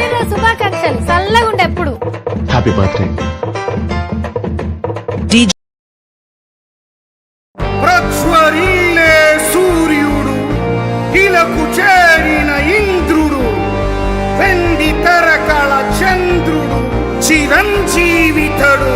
పుట్టినరోజు శుభాకాంక్షలు. చల్లగా ఉండే ఎప్పుడు. Happy birthday. ప్రజ్వరిల్లే సూర్యుడు, ఇలకు చేరిన ఇంద్రుడు, వెండి తరకళ చంద్రుడు, చిరంజీవితడు.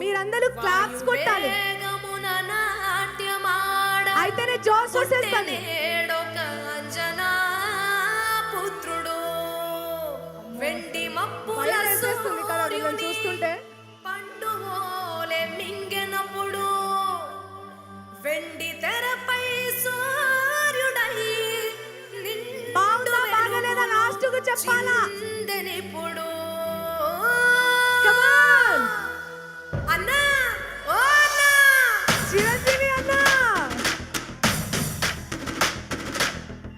మీరందరూ క్లాప్స్ కొట్టాలి. అయితేనే జోష్ వచ్చేస్తుంది. వెండి మప్పుల వేసేస్తుంది కదా వీళ్ళని చూస్తుంటే. పండుగోలే మింగెనప్పుడు వెండి తెరపై సూర్యుడై బాగుందా బాగలేదా లాస్ట్కు చెప్పాలా? ఇప్పుడు అన్నా ఓ అన్నా చిరంజీవి అన్నా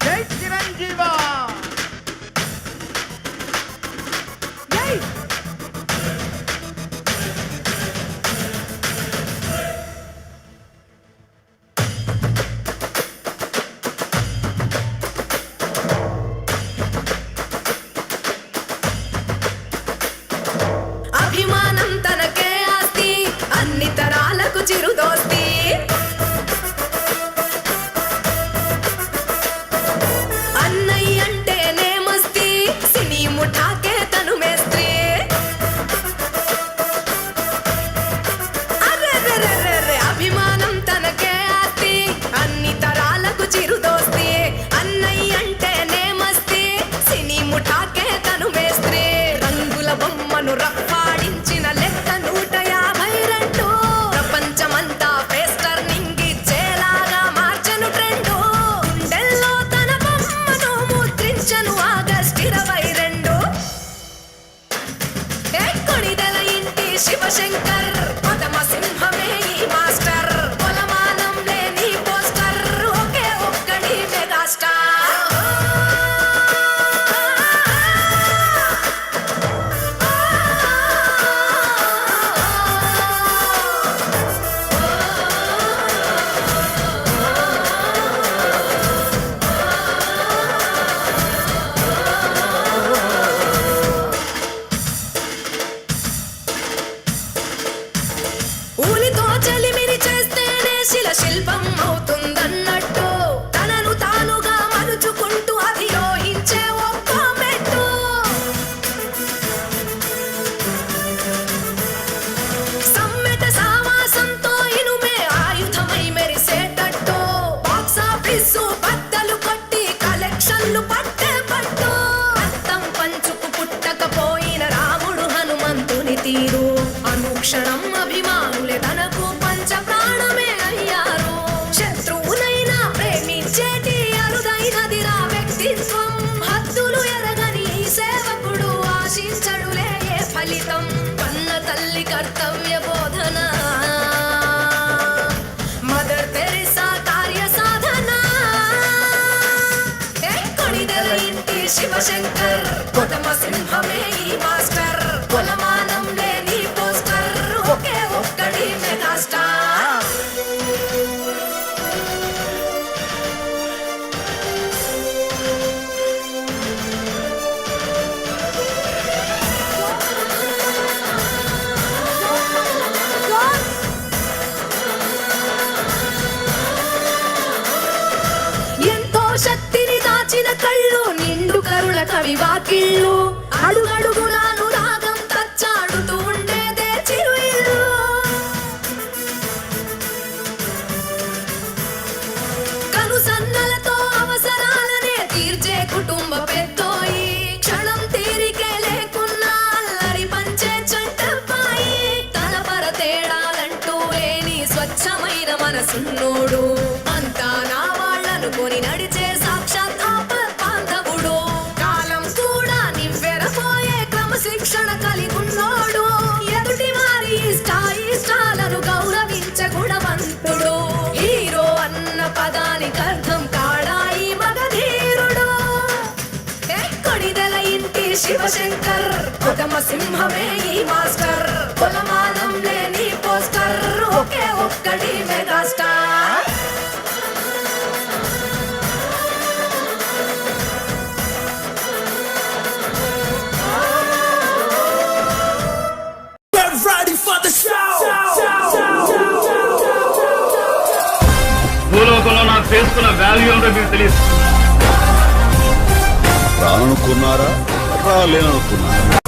జై చిరంజీవా. జై రికార్డులను రప్పాడించిన లెక్క 152. ప్రపంచమంతా ఫేస్ టర్నింగ్ ఇచ్చేలాగా మార్చను ట్రెండు. గుండెల్లో తన బొమ్మను ముద్రించను ఆగస్ట్ 22. కొణిదెల ఇంటి శివశంకర్ పదమ సింహమే ఈ మాస్టర్. కొలమానం లేని పోస్టర్ ఒకే ఒక్కడి మెగాస్టార్. ఊలితో చలిమిరి చేస్తేనే శిల్పం అవుతుందన్నట్టు తనను తానుగా మలుచుకుంటూ అధిరోహించే ఒక్క మెట్టు. సమ్మెట సావాసంతో ఇనుమే ఆయుధమై మెరిసేటట్టు బాక్సాఫీస్ బద్దలు కొట్టి కలెక్షన్లు పట్టే పట్టు. రక్తం పంచుకు పుట్టకపోయిన రాముడు హనుమంతుని తీరు అనుక్షణం అభిమానులే తనకు పంచ ప్రాణమే అయ్యారు. శత్రువునైనా ప్రేమించేటి అరుదైనదిరా వ్యక్తిత్వం. హద్దులు ఎరగని ఈ సేవకుడు ఆశించడులే ఏ ఫలితం. కన్న తల్లి కర్తవ్య బోధన మదర్ తెరిసా కార్య సాధన. కొణిదెల ఇంటి శివశంకర్ కొదమ సింహమే ఈ మాస్టర్. కొలమానం లేని పోస్టర్ ఒకే ఒక్కడి మెగాస్టార్. ఎంతో శక్తిని దాచిన కళ్ళు నిండు కరుణ కవి వాకిళ్ళు. అడుగడుగునాను రాగం తచ్చాడుతూ ఉండేదే చిరుయిల్లు. కనుసన్నలతో అవసరాలనే తీర్చే కుటుంబ పెద్దోయి. క్షణం తీరికే లేకున్నా అల్లరి పంచే చంటపాయి. తన పర తేడాలంటూ లేని స్వచ్ఛమైన మనసున్నోడు. అంతా నా వాళ్ళనుకొని నడిచే సాక్షాత్ ఆపద్బాంధవుడు. కాలం కూడా నివ్వెరపోయే క్రమశిక్షణ కలిగున్నోడు. ఎదుటి వారి ఇష్టాలను గౌరవించే గుణవంతుడు. హీరో అన్న పదానికి అర్థం కాడాయి మగధీరుడు. కొణిదెల ఇంటి శివశంకర్ కొదమ సింహమే ఈ మాస్టర్. కొలమానం లేని పోస్టర్ ఒకే ఒక్కడి megastar. Get ready for the show. భూలోకంలో నాకు చేసుకున్న వాల్యూ ఏంటో మీకు తెలియదు. రాననుకున్నారా రాలేననుకున్నారా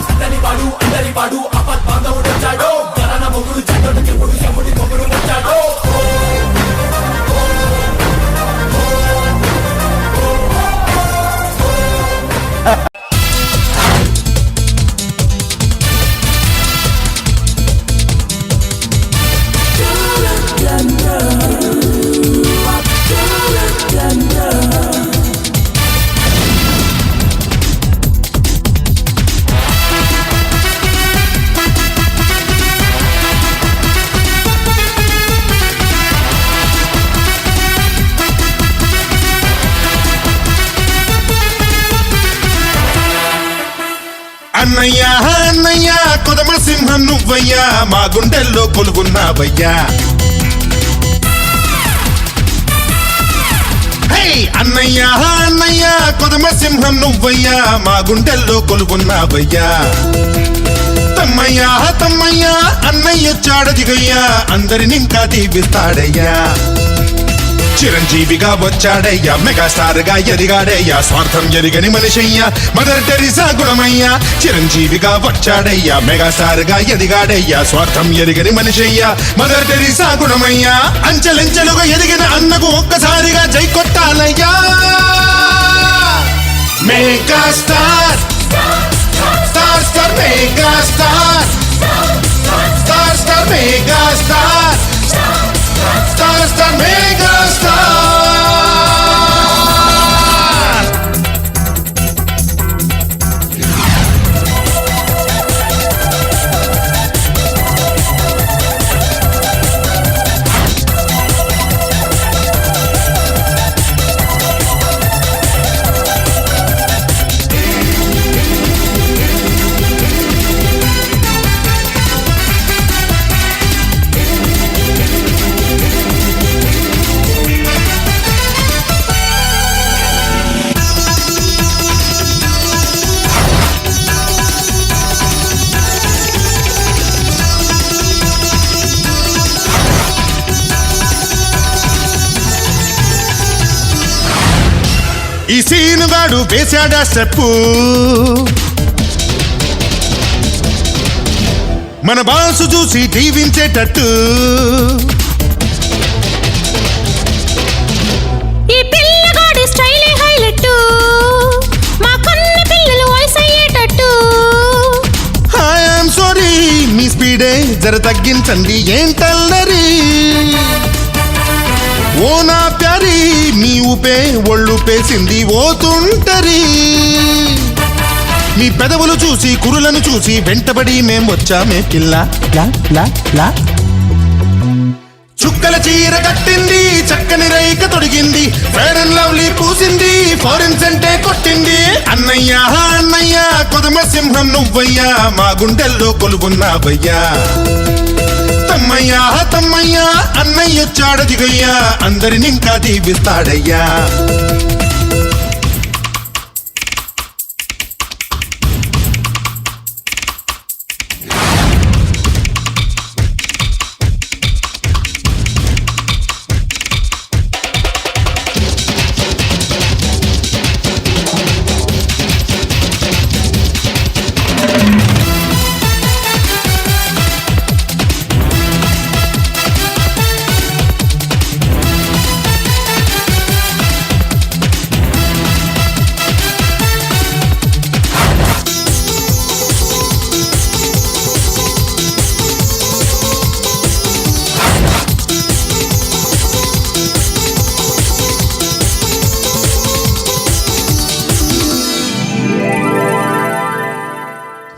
అందరి వాడు ఆపత్ బాంధవుడు వచ్చాడు. గరణ మొగుడు చెడ్డోడికి ఎప్పుడు ఎముడి మొగుడు వచ్చాడు. అన్నయ్యా అన్నయ్యా కొదమ సింహం నువ్వయ్యా మా గుండెల్లో కొలుగున్నావయ్యా. హే అన్నయ్యా అన్నయ్యా కొదమ సింహం నువ్వయ్యా మా గుండెల్లో కొలుగున్నావయ్యా. తమ్మయ్యా తమ్మయ్యా అన్నయ్యొచ్చాడదిగయ్యా అందరినింకా దీవిస్తాడయ్యా. చిరంజీవిగా వచ్చాడయ్యా మెగాస్టార్ గా ఎదిగాడయ్యా. స్వార్థం ఎరిగని మనిషయ్యా మదర్ టెరిసా గుణమయ్యా. చిరంజీవిగా వచ్చాడయ్యా మెగాస్టార్ గా ఎదిగాడయ్యా. స్వార్థం ఎరిగని మనిషయ్యా మదర్ టెరిసా గుణమయ్యా. అంచెలంచెలుగా ఎదిగిన అన్నకు ఒక్కసారిగా జై కొట్టాలయ్యా. Megastar star star mega star star star mega star star star mega star ఈ సీనుగాడు వేశాడా స్టెప్పు మన బాసు చూసి దీవించేటట్టు ఈ పిల్లగాడి స్టైలే హైలైట్ మా కన్న పిల్లలు వాయిస్ అయ్యేటట్టు ఐఎమ్ సారీ మీ స్పీడే జర తగ్గించండి ఏంటల్లరి ఓ నా ప్యారీ మీ ఊపే ఒళ్ళు పేసింది ఓతుంటరి మీ పెదవులు చూసి కురులను చూసి వెంటబడి మేం వచ్చామే పిల్ల లా లా లా చుక్కల చీర కట్టింది చక్కని రైక తొడిగింది ఫెయిర్ అండ్ లవ్లీ పూసింది ఫారెన్ సెంటే కొట్టింది అన్నయ్య అన్నయ్య కొదమ సింహం నువ్వయ్యా మా గుండెల్లో కొలుగున్నావయ్యా తమ్మయ్యా తమ్మయ్యా అన్నయ్యొచ్చాడదిగయ్యా అందరిని ఇంకా దీవిస్తాడయ్యా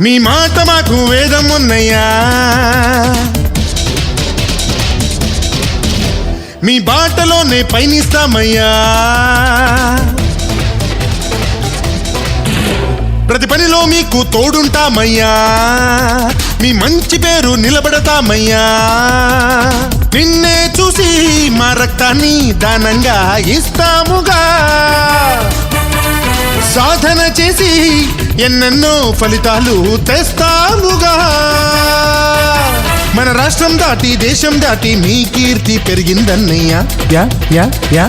మీ మాట మాకు వేదం ఉన్నయ్యా మీ బాటలోనే పయనిస్తామయ్యా ప్రతి పనిలో మీకు తోడుంటామయ్యా మీ మంచి పేరు నిలబడతామయ్యా నిన్నే చూసి మా రక్తాన్ని దానంగా ఇస్తాముగా సాధన చేసి ఎన్నెన్నో ఫలితాలు తెస్తాముగా మన రాష్ట్రం దాటి దేశం దాటి మీ కీర్తి పెరిగిందన్నయ్యా యా యా యా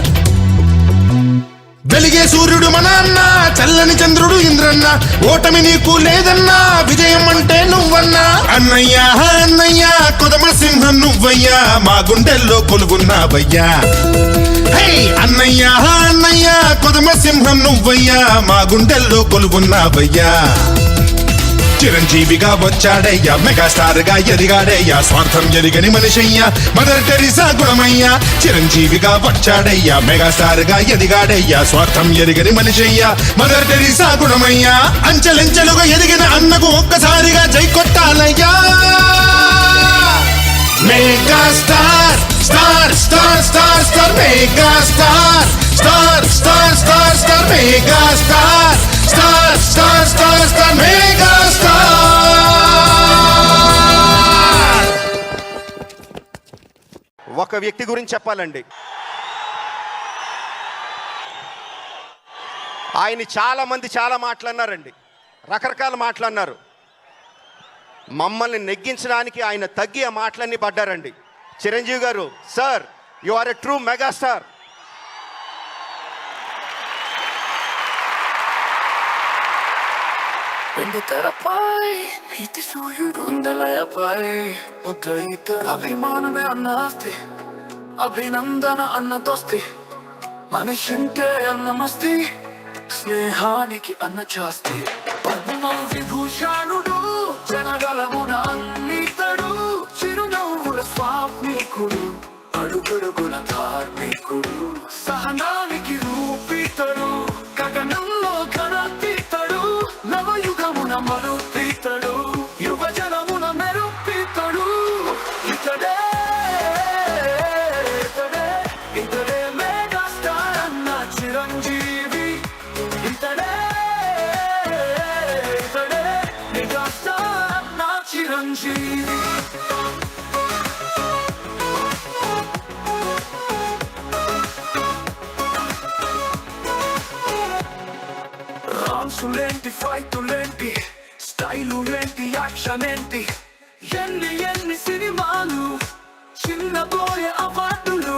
వెలిగే సూర్యుడు మన అన్న చల్లని చంద్రుడు ఇంద్రన్న ఓటమి నీకు లేదన్నా విజయం అంటే నువ్వన్నా అన్నయ్యా అన్నయ్యా కొదమ సింహం నువ్వయ్యా మా గుండెల్లో కొలుగున్నావయ్యా అన్నయ్యా అన్నయ్యా కొదమ సింహం నువ్వయ్యా మా గుండెల్లో కొలుగున్నావయ్యా చిరంజీవిగా వచ్చాడయ్యా మెగాస్టార్ గా ఎదిగాడయ్యా స్వార్థం ఎరిగని మనిషయ్యా మదర్ టెరిసా గుణమయ్యా చిరంజీవిగా వచ్చాడయ్యా మెగాస్టార్ గా ఎదిగాడయ్యా స్వార్థం ఎరిగని మనిషయ్యా మదర్ టెరిసా గుణమయ్యా అంచెలంచెలుగా ఎదిగిన అన్నకు ఒక్కసారిగా జై కొట్టాలయ్యా megastar star star star star megastar star star star star megastar star star star star megastar ఒక వ్యక్తి గురించి చెప్పాలండి. ఆయన చాలా మంది చాలా మాట్లాడినారండి, రకరకాల మాట్లాడినారు. మమ్మల్ని నెగ్గించడానికి ఆయన తగ్గి ఆ మాటలన్నీ పడ్డారండి. చిరంజీవి గారు, sir, you are a true megastar. వెండి తెరపై ఇటు సూర్యుడు ఉందలయపై ముద్దయిత అభిమానమే అన్న ఆస్తి, అభినందన అన్న దోస్తి, మనిషంటే అన్న మస్తి, స్నేహానికి అన్న చాస్తి, పద్మ విభూషణుడు కార్మికుడు సహనానికి రూపితడు గగనంలో గణతీతడు నవయుగమున మరుపీతడు యువజనమున మెరుపీతడు ఇతడే ఇతడే ఇతడే మెగాస్టార్ అన్న చిరంజీవి ఇతడే ఇతడే మెగాస్టార్ అన్న చిరంజీవి రాన్సులేంటి ఫైటులేంటి స్టైలులేంటి యాక్షన్ ఏంటి ఎన్ని సినిమాలు చిన్నబోయే అవార్డులు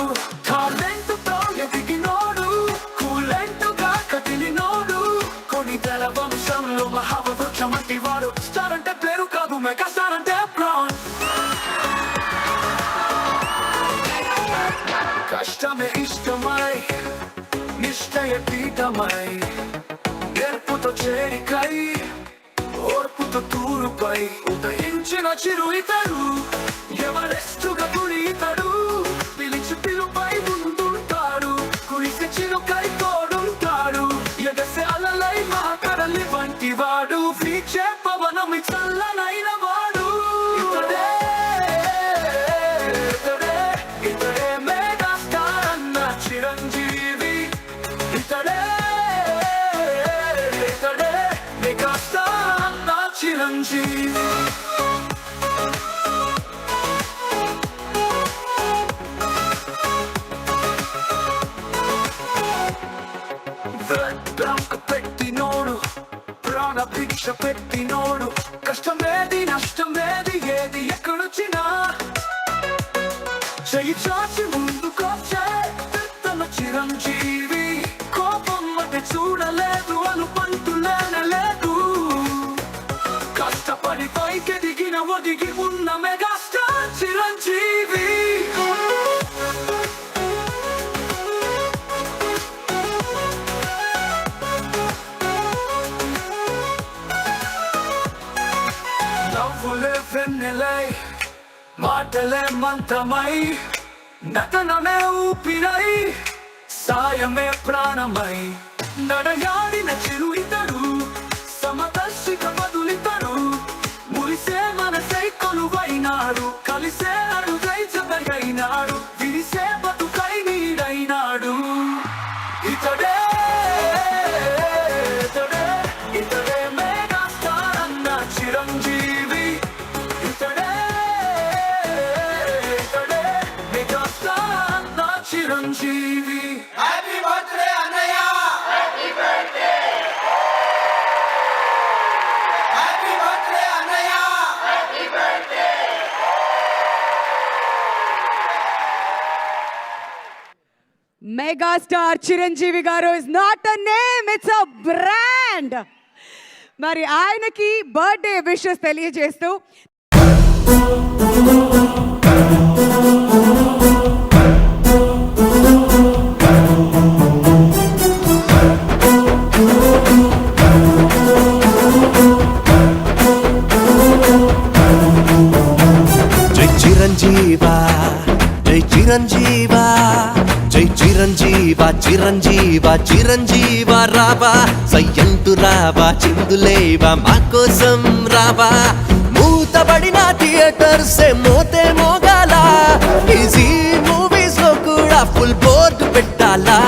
టాలెంట్తో ఎదిగినోడు కూలెంటుగా కదిలినోడు కొనితెల వంశంలో మహావృక్షం వంటి వాడు స్టార్ అంటే పేరు కాదు మెగాస్టార్ అంటే ప్రాణ్ కష్టమే ఇష్టమై నిశ్చయ పీఠమై నేర్పుతో చేరికై ఓర్పుతో తూరుపై ఉదయించిన చిరు ఇతడు ఎవరెస్టుగా గురి ఇతడు పిలిచి పిలుపై ముందుంటాడు కురిసే చిరుకై తోడుంటాడు ఎగసే అలలై మహాకరలి వంటి వాడు వీక్షే పవనమి చల్లనైన వాడు ఇతడే ఇతడే ఇతడే మెగాస్టార్ అన్న చిరంజీవి ఇతడే ఇతడే మెగాస్టార్ అన్న చిరంజీవి బ్రహ్మ పెట్టినోడు ప్రాణ భిక్ష పెట్టినోడు కష్టమేది నష్టమేది ఏది ఎక్కడొచ్చినా చెయ్యి చాచి ముందుకొచ్చే తన చిరంజీవి కోపం అంటే చూడలేదు అను పంటులేనలేదు కష్టపడి పైకి దిగిన ఒదిగి ఉన్న మెగాస్టార్ చిరంజీవి నవ్వులే వెన్నెలై మాటలే మంత్రమై నటనమే ఊపిరై సాయమే ప్రాణమై నడయాడిన చిరు ఇతడు సమదర్శిక బదులితడు మురిసే మనసై కొలువైనాడు కలిసే అడుగై జతగైనాడు విరిసే బతుకై నీడైనాడు ఇతడే ఇతడే ఇతడే మెగాస్టార్ అన్న చిరంజీవి ఇతడే ఇతడే మెగాస్టార్ అన్న చిరంజీవి హ్యాపీ బర్త్డే అన్నయ్య హ్యాపీ బర్త్డే అన్నయ్య హ్యాపీ బర్త్డే మెగాస్టార్ చిరంజీవి గారు is not a name it's a brand. మరి ఆయనకి బర్త్డే విషెస్ తెలియజేస్తూ జై చిరంజీవా జై చిరంజీవా జై చిరంజీవా చిరంజీవా చిరంజీవా రావా సయ్యంటు రావా చిందులేవా మా కోసం రావా మూతబడిన థియేటర్స్ మోతే మోగాల ఈజీ మూవీస్ లో కూడా ఫుల్ బోర్డు పెట్టాలా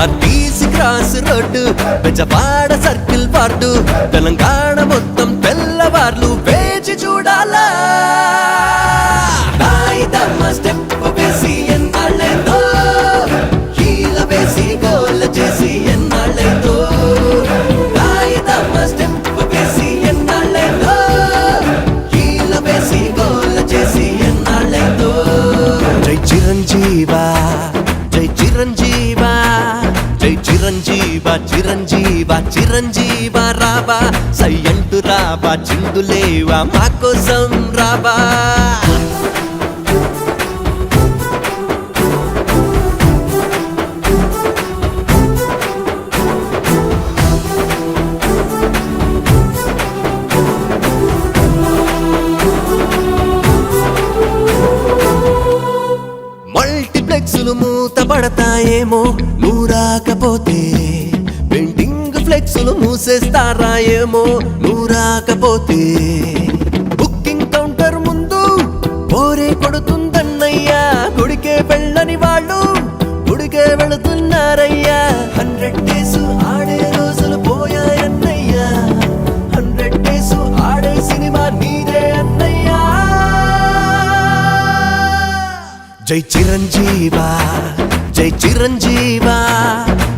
RTC cross road Bezawada circle ward Telangana మొత్తం తెల్లవార్లు వేచి చూడాలా స్టెప్ వేసి ఎన్నాళ్ళైందో హీల వేసి గోల్ చేసి ఎన్నాళ్ళైందో స్టెప్ వేసి ఎన్నాళ్ళైందో హీల వేసి గోల్ చేసి ఎన్నాళ్ళైందో జై చిరంజీవా జై చిరంజీవా జై చిరంజీవా చిరంజీవా చిరంజీవా రావా సయ్యంటు రావా చిందులేవా మా కోసం రావా మల్టీప్లెక్స్లు మూతబడి ఏమో నువ్వు రాకపోతే పెయింటింగ్ ఫ్లెక్సులు మూసేస్తారా ఏమో నువ్వు రాకపోతే బుకింగ్ కౌంటర్ ముందు పోరే కొడుతుందన్నయ్యా గుడికే వెళ్ళని వాళ్ళు గుడికే వెళుతున్నారయ్యా 100 days ఆడే రోజులు పోయాయన్నయ్యా 100 days ఆడే సినిమా నీదే అన్నయ్యా జై చిరంజీవా జై చిరంజీవా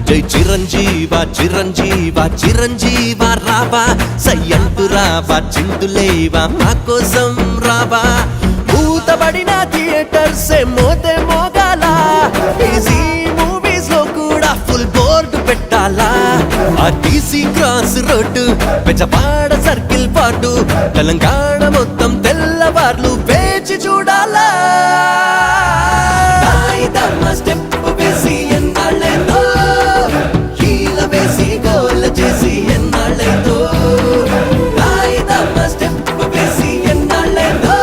జై చిరంజీవా చిరంజీవా చిరంజీవా రావా సయ్యంటు రావా చిందులేవా మా కోసం రావా మూతబడిన థియేటర్స్ మోతే మోగాల ఈజీ మూవీస్ లో కూడా ఫుల్ బోర్డు పెట్టాలా ఆర్టీసీ క్రాస్ రోడ్డు పెంచపాడ సర్కిల్ పాటు తెలంగాణ మొత్తం తెల్లవార్లు వేచి చూడాలా స్టెప్ వేసి ఎన్నాళ్ళేదో కీల వేసి గోల చేసి ఎన్నాళ్ళేదో స్టెప్ వేసి ఎన్నాళ్ళేదో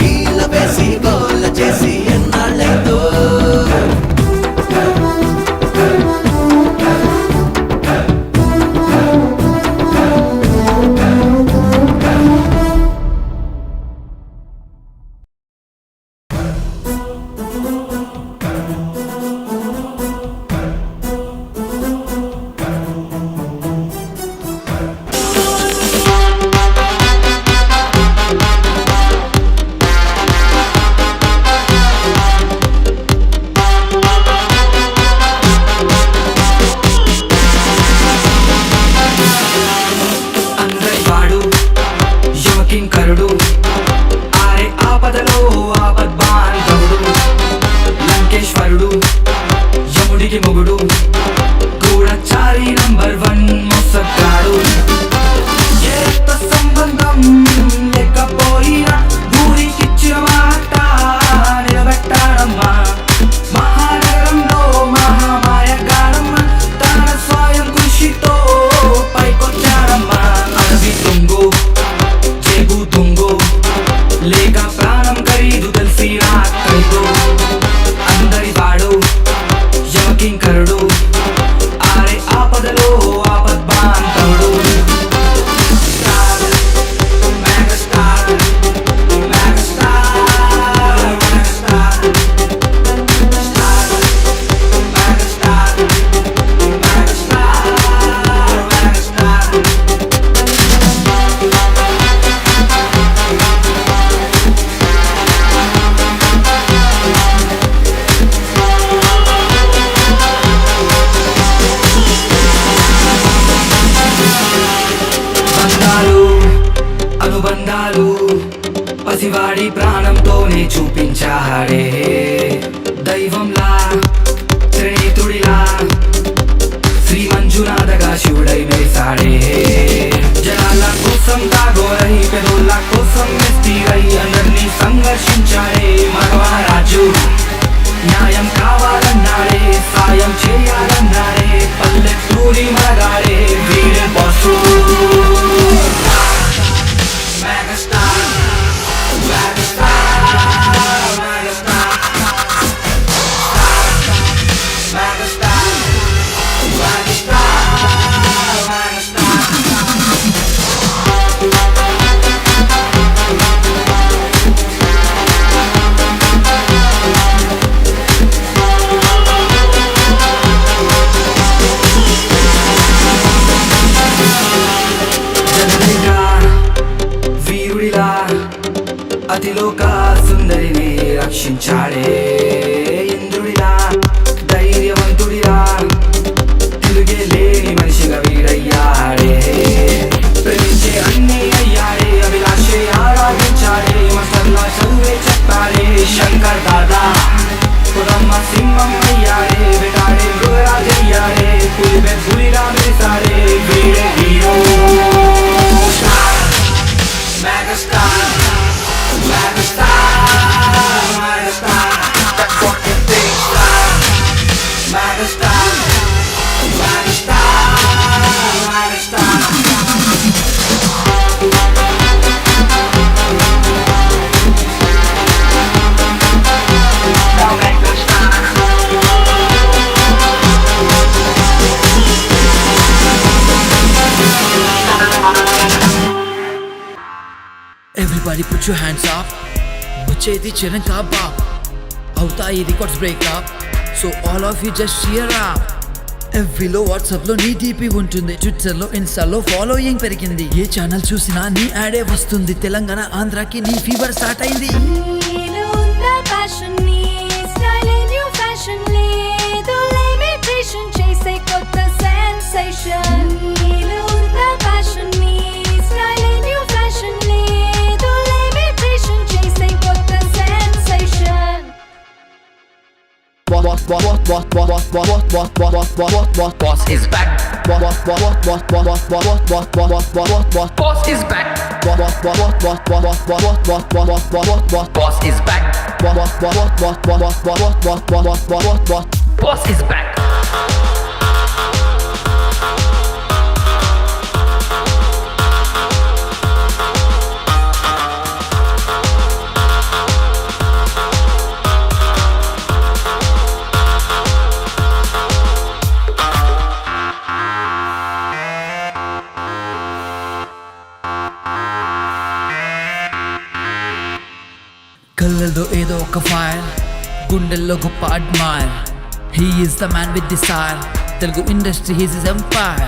కీల వేసి గోల చేసి ఎన్నాళ్ళేదో పసివాడి ప్రాణంతోనే చూపించాడే దైవంలా త్రినేతుడిలా శ్రీ మంజునాథగా శివుడై మెరిసాడే జనాల కోసం తాగోరై పెదోళ్ళ కోసం మెస్తిరై అందరినీ సంఘర్షించాడే మగవారాజు న్యాయం కావాలన్నాడే సాయం చేయాలన్నాడే పల్లెటూరి మగాడే వీడే బాసు అతిలోక సుందరిని రక్షించాడే ఇంద్రుడిలా ధైర్యవంతుడిలా తిరుగే లేని మనిషిగా వీడయ్యాడే ప్రేమించే అన్ని అయ్యాడే అభిలాషే ఆరాధించాడే మసల్లా చదువే చెప్పాడే శంకర్ దాదా కురమ్మ సింహం అయ్యాడే వేటాడే మృగరాజయ్యాడే పులిపే పులిలా మెరిసాడే వీడే hero megastar Everybody put your hands up. వచ్చేది చిరం కాబా అవుతాయి records breakup. So all of you just cheer up. ఎవ్రీలో వాట్సాప్ లో నీ డీపీ ఉంటుంది, ట్విట్టర్ లో ఇన్స్టాలో ఫాలోయింగ్ పెరిగింది. ఏ ఛానల్ చూసినా నీ యాడే వస్తుంది. తెలంగాణ ఆంధ్రాకి నీ ఫీవర్ స్టార్ట్ అయింది. Boss is back. Boss is back. Boss is back. Boss is back. కళ్ళల్లో ఏదో ఒక ఫైర్, గుండెల్లో గొప్ప admire. He is the man with desire. Telugu industry his is empire.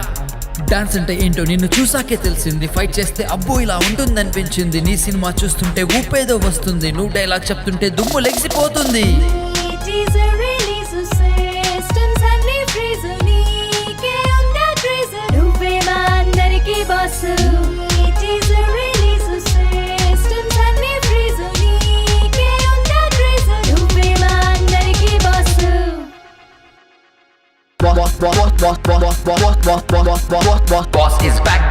Dance అంటే ఏంటో నిన్ను చూసాకే తెలిసింది. ఫైట్ చేస్తే అబ్బో ఇలా ఉంటుందనిపించింది. నీ సినిమా చూస్తుంటే ఊపేదో వస్తుంది. నువ్వు డైలాగ్ చెప్తుంటే దుమ్ము లెగిసిపోతుంది. Boss is back.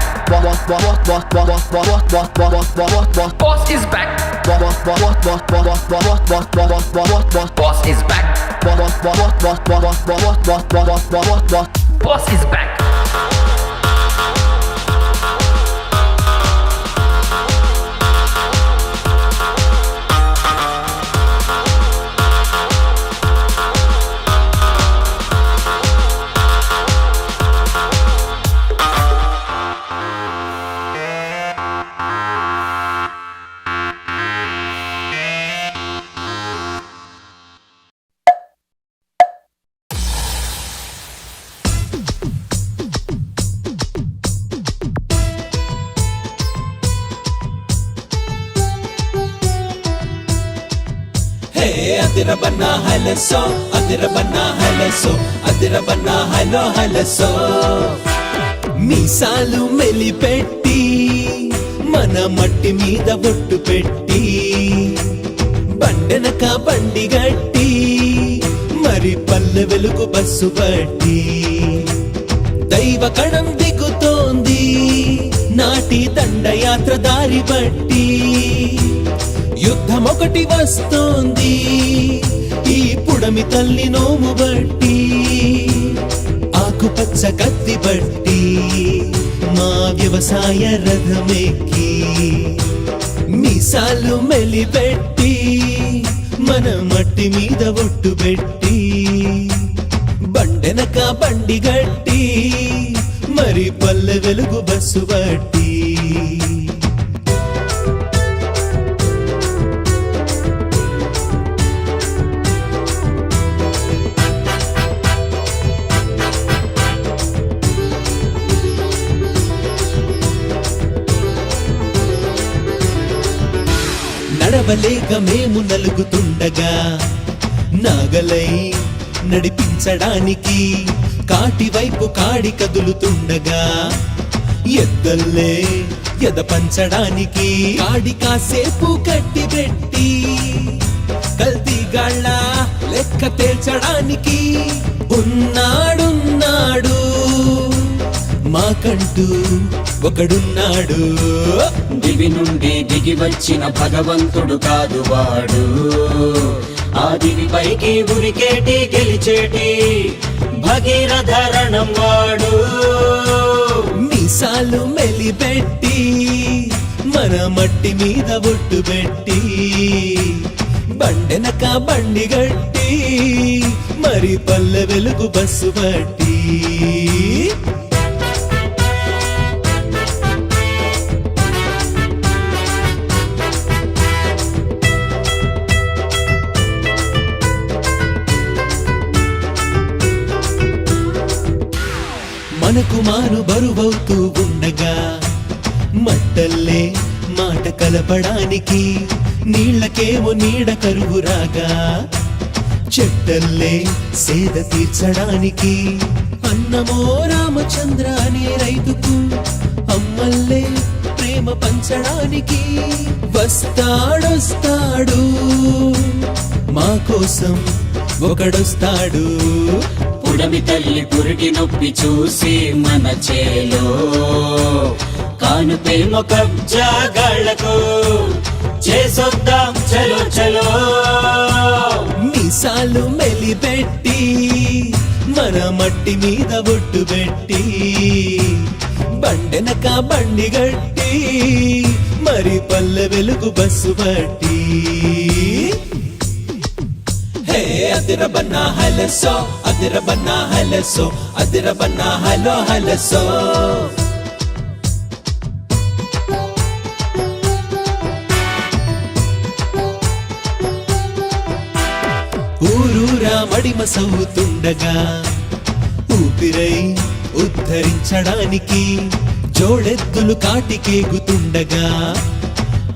Boss is back. Boss is back. Boss is back. అదిరబన్నా హైలెసో, అదిరబన్నా హైలెసో, అదిరబన్నా హైలో హైలెసో. మీసాలు మెలిపెట్టి మన మట్టి మీద బొట్టు పెట్టి బండెనక బండి గట్టి మరి పల్లె వెలుగు బస్సు పట్టి దైవ కణం దిగుతోంది నాటి దండయాత్ర దారి బట్టి. యుద్ధం ఒకటి వస్తోంది ఈ పుడమి తల్లి నోము బట్టి. ఆకుపచ్చ కత్తి బట్టి మా వ్యవసాయ రథమెక్కి మీసాలు మెలిపెట్టి మన మట్టి మీద ఒట్టు పెట్టి బండెనక బండి గట్టి మరి పల్లె వెలుగు బస్సు బట్టి. నడవలేక మేము నలుగుతుండగా నాగలై నడిపించడానికి కాటి వైపు కాడి కదులుతుండగా ఎద్దల్లే ఎద పంచడానికి కాడి కాసేపు కట్టి పెట్టి కల్తీగాళ్ళ లెక్క తేల్చడానికి ఉన్నాడున్నాడు మాకంటూ ఒకడున్నాడు. దివి నుండి దిగి వచ్చిన భగవంతుడు కాదు వాడు. ఆ దివి పైకి ఉరికేటి గెలిచేటి భగీరథరణం వాడు. మీసాలు మెలిపెట్టి మన మట్టి మీద ఒట్టు పెట్టి బండెనక బండి గట్టి మరి పల్లె వెలుగు బస్సు పట్టి. మారు బరువవుతూ ఉండగా మట్టల్లే మాట కలపడానికి నీళ్ళకేమో నీడ కరువు రాగా చెట్టల్లే సేద తీర్చడానికి అన్నమో రామచంద్ర అనే రైతుకు అమ్మల్లే ప్రేమ పంచడానికి వస్తాడొస్తాడు మా కోసం ఒకడొస్తాడు. పుడమి తల్లి పురిటి నొప్పి చూసి మన చేలో కానుపేమో కబ్జాగాళ్లకు చేసొద్దాం చలో చలో. మీసాలు మెలిపెట్టి మన మట్టి మీద బొట్టు పెట్టి బండెనక బండి గట్టి మరి పల్లె వెలుగు బస్సు పట్టి హే అదిర బన్నా హలసో అదిర బన్నా హలసో అదిర బన్నా హలో హలసో. ఊరూరా మడిమ సౌతుండగా ఊపిరై ఉద్ధరించడానికి జోడెద్దులు కాటికేగుతుండగా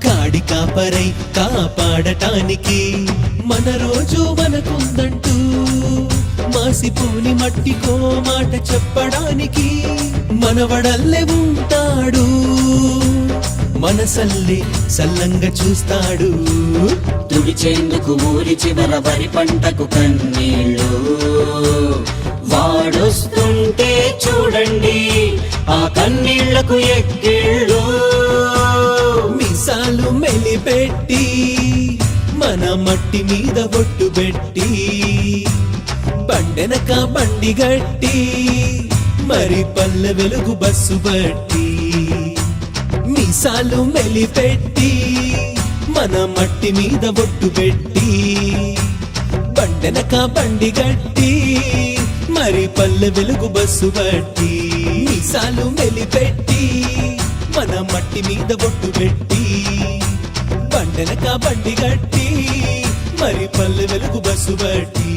కాడి కాపరై కాపాడటానికి మన రోజు మనకుందంటూ మాసిపోని మట్టికో మాట చెప్పడానికి మనవడల్లే ఉంటాడు మనసల్లే సల్లంగా చూస్తాడు. తుడిచేందుకు ఊరి చివర వరి పంటకు కన్నీళ్ళు వాడొస్తుంటే చూడండి ఆ కన్నీళ్లకు ఎక్కిళ్ళు. మీసాలు మెలిపెట్టి మన మట్టి మీద బొట్టు పెట్టి బండెనక బండి గట్టి మరి పల్లె వెలుగు బస్సు బట్టి మీసాలు మెలిపెట్టి మన మట్టి మీద బొట్టు పెట్టి బండెనక బండి గట్టి మరి పల్లె వెలుగు బస్సు బట్టి మీసాలు మెలిపెట్టి మన మట్టి మీద బొట్టు పెట్టి బండెనక బండి గట్టి మరి పల్లె వెలుగు బస్సు బట్టి.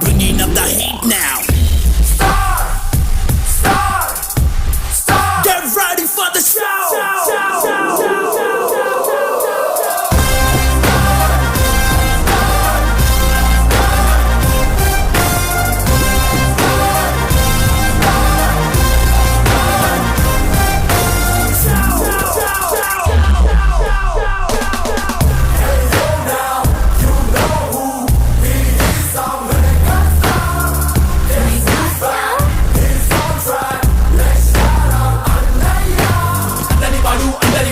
Bringing up the heat now. Get ready for the show.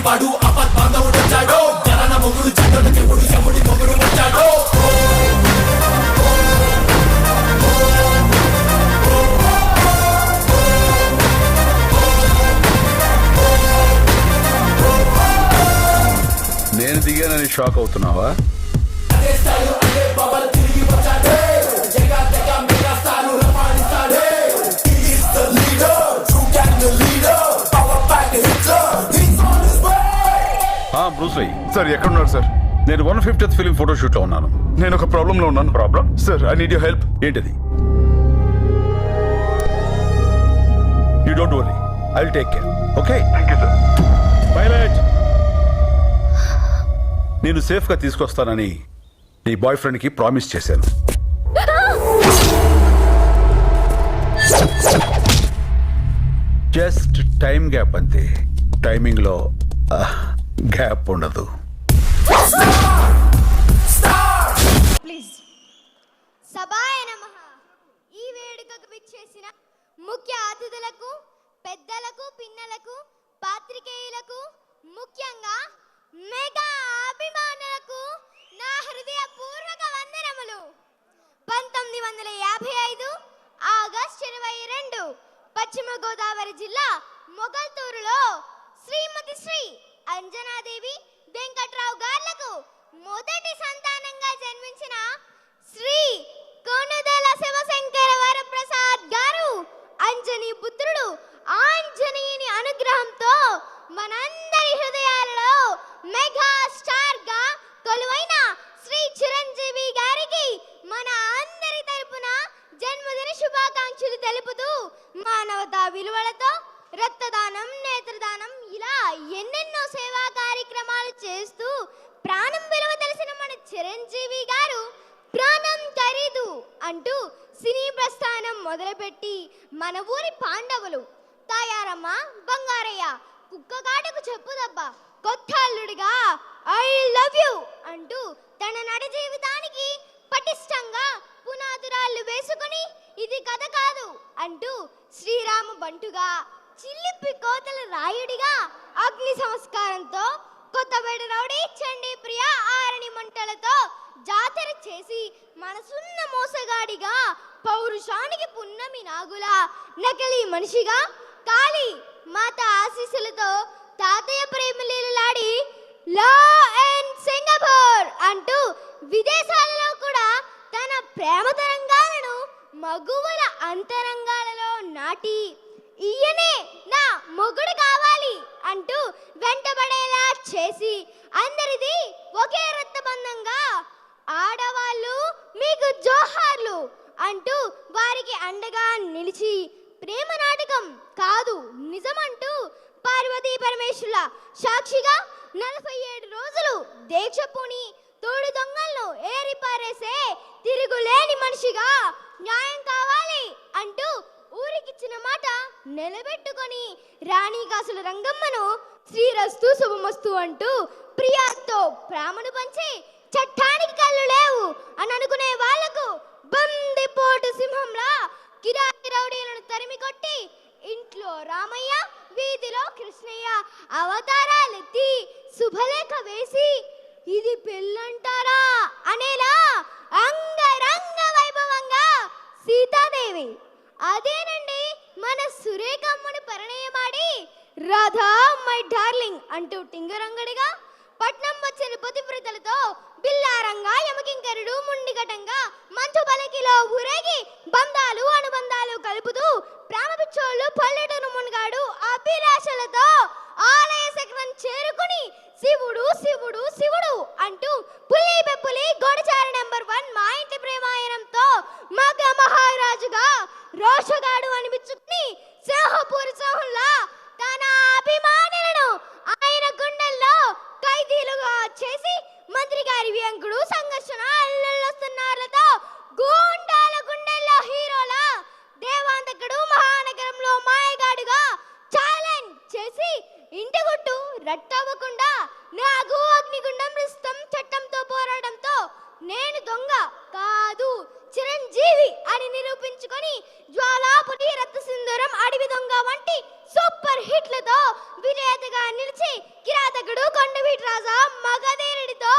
వాడు అపత్ బాంధవుడు వచ్చాడో గరణ మొగుడు చెడ్డకి ఎప్పుడు చెముడి మొగుడు వచ్చాడో. నేను దిగానని షాక్ అవుతున్నావా? అదే స్టైల్ అదే బబల్ తిరిగి వచ్చాడే జగా జగా మెగా స్టార్ రపాడిస్తాడే. He is the leader, true gang the leader, power pack Hitler. He's on his way. Bruce Lee sir ఎక్కడున్నారు సార్? నేను 150th ఫిలిం ఫోటోషూట్ లో ఉన్నాను. నేను ఒక ప్రాబ్లం లో ఉన్నాను. Problem sir, I need your help. ఏంటిది? You don't worry, I will take care. Okay, thank you sir. Pilot, నేను సేఫ్ గా తీసుకొస్తానని నీ బాయ్ ఫ్రెండ్ కి ప్రామిస్ చేశాను. జస్ట్ టైం గ్యాప్ అంతే. టైమింగ్ లో గ్యాప్ ఉండదు. Star! సభాయ నమః. ఈ వేడుకకు విచ్చేసిన ముఖ్య అతిథులకు, పెద్దలకు, పిన్నలకు, పాత్రికేయులకు, ముఖ్యంగా మెగా అభిమానులకు నా హృదయపూర్వక వందనములు. 1955 ఆగస్టు 22 పశ్చిమ గోదావరి జిల్లా మొగల్తూరులో శ్రీమతి శ్రీ అంజనాదేవి వెంకట్రావు గార్లకు మొదటి సంతానంగా జన్మించిన శ్రీ కొనుదెల శివశంకర వరప్రసాద్ గారు అంజనీ పుత్రుడు ఆంజనేయుని అనుగ్రహంతో మనందరి హృదయాలలో మెగా స్టార్ గా కొలువైన శ్రీ చిరంజీవి గారికి మన అందరి తరపున జన్మదిన శుభాకాంక్షలు తెలుపుతూ మానవతా విలువలతో రక్తదానం, నేత్రదానం ఇలా ఎన్నెన్నో సేవా కార్యక్రమాలు చేస్తూ ప్రాణం విలువ తెలిసిన మన చిరంజీవి గారు ప్రాణం ఖరీదు అంటూ సినీ ప్రస్థానం మొదలుపెట్టి మన ఊరి పాండవులు తాయారమ్మ, బంగారయ్య, కుక్కగాటకు చెప్పుదబ్బా, కొత్త అల్లుడిగా ఐ లవ్ యు అంటూ తన నడ జీవితానికి పటిష్టంగా పునాదురాళ్ళు వేసుకుని ఇది కథ కాదు అంటూ శ్రీరామ బంటుగా, చిల్లిపి కోతల రాయుడిగా, అగ్ని సంస్కారంతో, కొత్తపేట రౌడీ చండీ ప్రియ ఆరణి మంటలతో జాతర చేసి మనసున్న మోసగాడిగా, పౌరుషానికి పున్నమి నాగులా, నకిలీ మనిషిగా, కాళీ మాత ఆశీస్సులతో తాతయ్య ప్రేమలీలాడి లా అండ్ సింగపూర్ అంటూ విదేశాలలో కూడా తన ప్రేమ తరంగాలను మగువల అంతరంగాలలో నాటి ఈయనే నా మొగుడు కావాలి అంటూ వెంటబడేలా చేసి అందరిది ఒకే రక్తబంధంగా ఆడవాళ్ళు మీకు జోహార్లు అంటూ వారికి అండగా నిలిచి ప్రేమ నాటకం కాదు నిజమంటూ పార్వతీ పరమేశ్వరుల సాక్షిగా 47 రోజులు దీక్ష పూని తోడు దొంగలను ఏరిపారేసే తిరుగులేని మనిషిగా న్యాయం కావాలి అంటూ ఊరికిచ్చిన మాట నిలబెట్టుకొని రాణి కాసుల రంగమ్మను శ్రీరస్తు శుభమస్తు అంటూ ప్రియాతో ప్రేమను పంచి చట్టానికి కళ్ళు లేవు అని అనుకునే వాళ్లకు బందిపోటు సింహంలా కిరాయి రౌడీలను తరిమి కొట్టి ఇంట్లో రామయ్య, వీధిలో కృష్ణయ్య అవతారాలెత్తి శుభలేఖ వేసి ఇది పెళ్ళంటారా అనేలా అంగరంగ వైభవంగా సీతాదేవి అదేనండి మన సురేఖమ్మని పరిణయమాడి రాధా మై డార్లింగ్ అంటూ టింగరంగడిగా పట్నం వచ్చిన పతివ్రతలతో బిల్లారంగా యమకింకరుడు ముండిగటంగా మంచు బలకిలో ఊరేగి బంధాలు అనుబంధాలు కలుపుతూ ప్రేమ పిచ్చోళ్ళు పల్లెటూరు మునగాడు అభిలాషలతో ఆలయ శిఖరం చేరుకుని శివుడు శివుడు శివుడు అంటూ పులి బెప్పులి గోడచారి నెంబర్ 1 మా ఇంటి ప్రేమాయణంతో మగ మహారాజుగా రోషగాడు అనిపించుకుని సింహపూరి సింహంలా తన అభిమానులను ఆయన గుండెల్లో ఖైదీలుగా చేసి మంత్రి గారి వ్యంకుడు సంఘర్షణ అల్లొస్తున్నారతో గూండాల గుండెల్లో హీరోలా దేవాంతకుడు మహానగరంలో మాయగాడుగా ఛాలెంజ్ చేసి ఇంటి గుట్టు రట్టవ్వకుండా నాకు అగ్నిగుండం ఇష్టం చట్టంతో పోరాడంతో నేను దొంగ కాదు చిరంజీవి అని నిరూపించుకొని జ్వాలాపురి రక్త సింధూరం అడవి దొంగ వంటి సూపర్ హిట్లతో విజేతగా నిలిచి కిరాతకుడు కొండవీటి రాజా మగధీరుడితో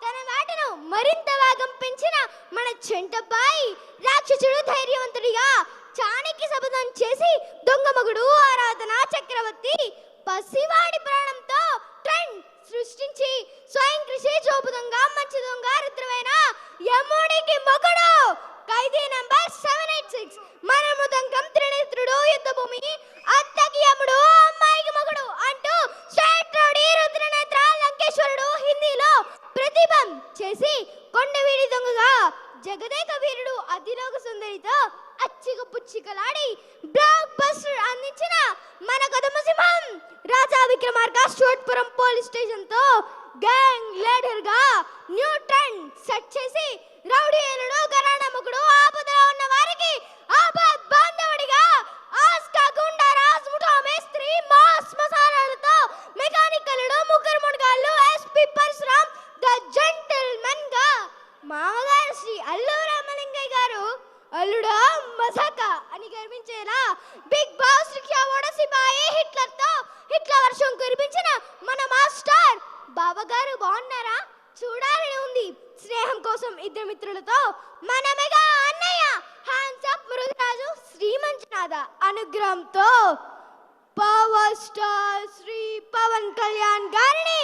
తన వేటను మరింత వేగం పెంచిన మన చెంటబ్బాయి రాక్షసుడు ధైర్యవంతుడిగా చాణక్య శపథం చేసి దొంగ మగుడు ఆరాధన చక్రవర్తి పసివాడి ప్రాణంతో ట్రెండ్ సృష్టించి స్వయం కృషి చూపు దొంగ మంచి దొంగ రుద్రమైన యముడికి మొగుడు ఖైదీ నంబర్ 786 మన మృదంగం త్రినేత్రుడు యుద్ధభూమి అత్తకి యముడు అమ్మాయికి మొగుడు అంటూ స్టేట్ రౌడీ రుద్రనేత్ర లంకేశ్వరుడు హిందీలో ప్రతిభం చేసి కొండవీడి దొంగగా జగదేక వీరుడు అతిలోక సుందరితో అచ్చిక పుచ్చికలాడి బ్లాక్ బస్టర్ అందించిన మన కదమ సింహం రాజా విక్రమార్క షోట్పురం పోలీస్ స్టేషన్ తో గ్యాంగ్ లీడర్ గా న్యూ ట్రెండ్ సెట్ చేసి రౌడీలుడు గరాణముకుడు ఆపదలో ఉన్న వారికి ఆపద్ బాంధవుడిగా ఆస్కా గుండా రాజ్ ముఠా మేస్త్రి మాస్ మసాలాలతో మెకానికలుడు ముగ్గురు మునగాళ్ళు ఎస్పీ పరశురామ్ ద జెంటిల్మెన్ గా మామగారు శ్రీ అల్లు రామలింగయ్య గారు ఇద్దరు మిత్రులతో మన మెగా అన్నయ్య హ్యాండ్స్ అప్ మృగరాజు శ్రీ మంజునాథ అనుగ్రహంతో పవర్ స్టార్ శ్రీ పవన్ కళ్యాణ్ గారిని,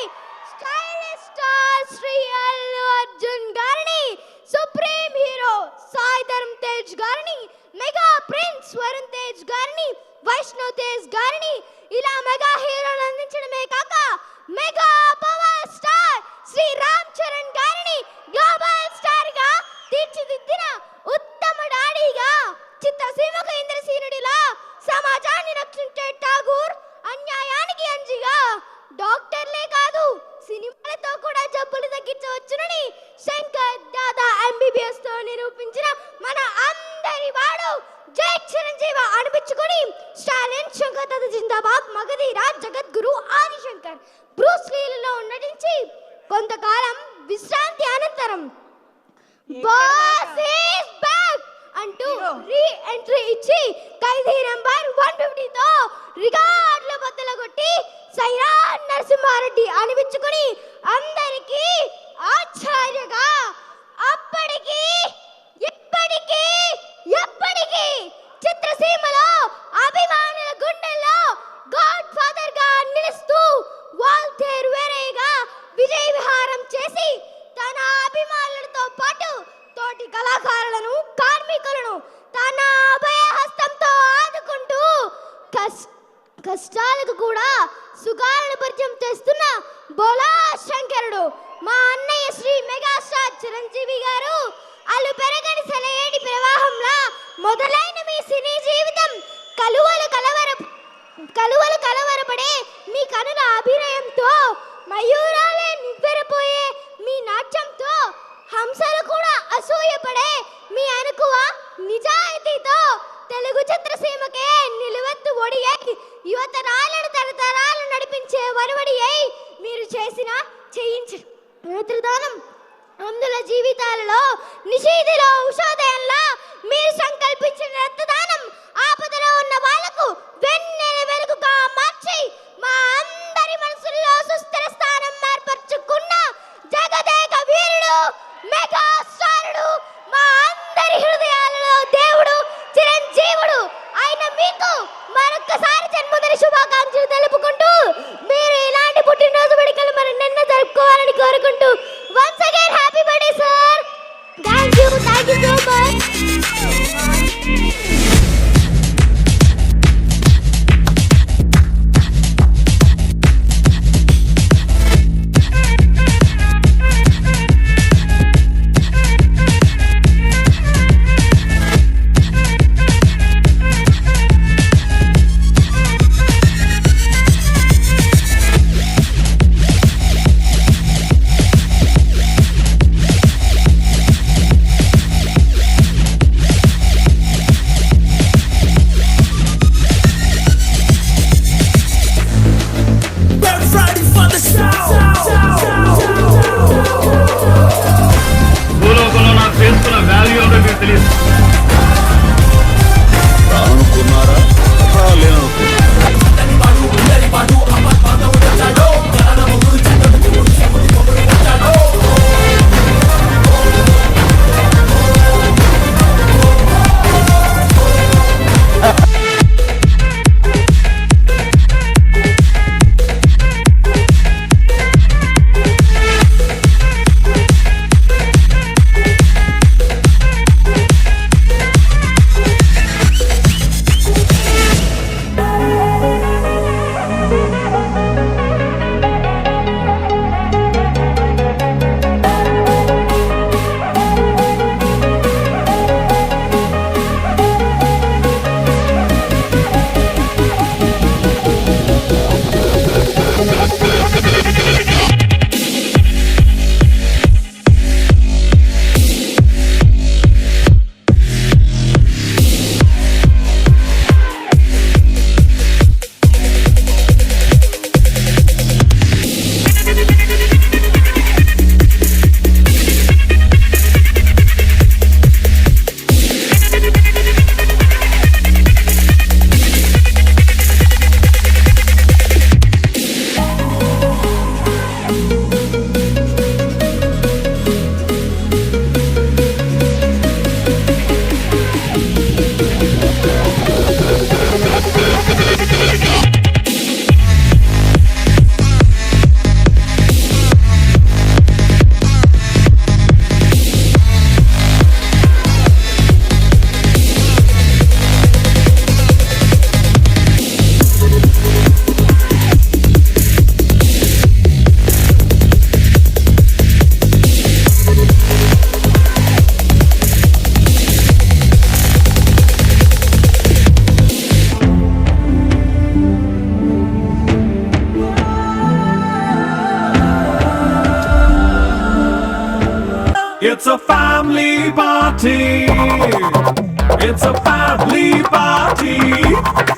స్టైలిష్ స్టార్ శ్రీ అల్లు అర్జున్ గారిని, సుప్రీం హీరో సాయి ధరమ్ తేజ్ గారిని, మెగా ప్రిన్స్ వరుణ్ తేజ్ గారిని, వైష్ణవ్ తేజ్ గారిని ఇలా మెగా హీరోలు అందించడమే కాక mega power star Shri Ram Charan గారిని గ్లోబల్ స్టార్ గా తీర్చిదిద్దిన ఉత్తమ డాడీగా, చిత్రసీమకు ఇంద్రసీనుడిలా సమాజాన్ని రక్షించే ఠాగూర్, అన్యాయానికి అంజిగా, డాక్టర్లే కాదు సినిమాలతో కూడా జబ్బులు తగ్గించవచ్చునని శంకర్ దాదా ఎంబీబీఎస్ తో నిరూపించిన మన అందరి వాడు జై చిరంజీవి అనిపించుకొని స్టాలిన్ శంకర్ దాదా జిందాబాద్, మగధీర, జగద్గురు ఆదిశంకర్, బ్రూస్ లీలలో నటించి కొంతకాలం విశ్రాంతి అనంతరం బాస్ ఈస్ బ్యాక్ అంటూ రీ ఎంట్రీ ఇచ్చి ఖైదీ నంబర్ 150 తో రికార్డుల బద్దలు కొట్టి సైరా నరసింహారెడ్డి అనిపించుకొని అందరికీ ఆచార్యగా అప్పటికి ఇప్పటికీ ఎప్పటికీ చిత్రసీమలో అభిమానుల గుండెల్లో గాడ్ ఫాదర్ గా నిలుస్తూ వాల్తేరు వేరేగా విజయ విహారం చేసి తన అభిమానులతో పాటు తోటి కళాకారులను, కార్మికులను తన అభయ హస్తంతో ఆదుకుంటూ కష్టాలకు కూడా సుఖాలను పరిచయం చేస్తున్న బోలా శంకరుడు మా అన్నయ్య శ్రీ మెగాస్టార్ చిరంజీవి గారు. అల్లు పెరగని సెలయేటి ప్రవాహంలా మొదలైన మీ సినీ జీవితం కలువలు కలవరపడే మీ కనుల అభినయంతో, మయూరాలే నివ్వెరపోయే మీ నాట్యంతో, హంసలు కూడా అసూయపడే మీ అనుకువ నిజాయితీతో తెలుగు చిత్రసీమకే నిలువెత్తు ఒడియై యువతరాలను తరతరాలు నడిపించే వరవడి అయి మీరు చేసిన చేయించు నేత్రదానం అందుల జీవితాలలో నిషేధిలో ఉషోదయంలా మీరు సంకల్పించిన రక్తదానం ఆపదలో ఉన్న వాళ్లకు వెన్నెల వెలుగుగా మార్చి మా అందరి మనసుల్లో సుస్థిర స్థానం ఏర్పరచుకున్న జగదేక వీరుడు, మెగా స్టారుడు, మా అందరి హృదయాలలో దేవుడు, చిరంజీవుడు ఆయన మీకు మరొక్కసారి జన్మదిన శుభాకాంక్షలు తెలుపుకుంటూ మీరు ఇలాంటి పుట్టినరోజు వేడుకలు మరెన్నెన్నో జరుపుకోవాలని కోరుకుంటూ once again happy birthday sir. Thank you so much. It's a family party. It's a family party.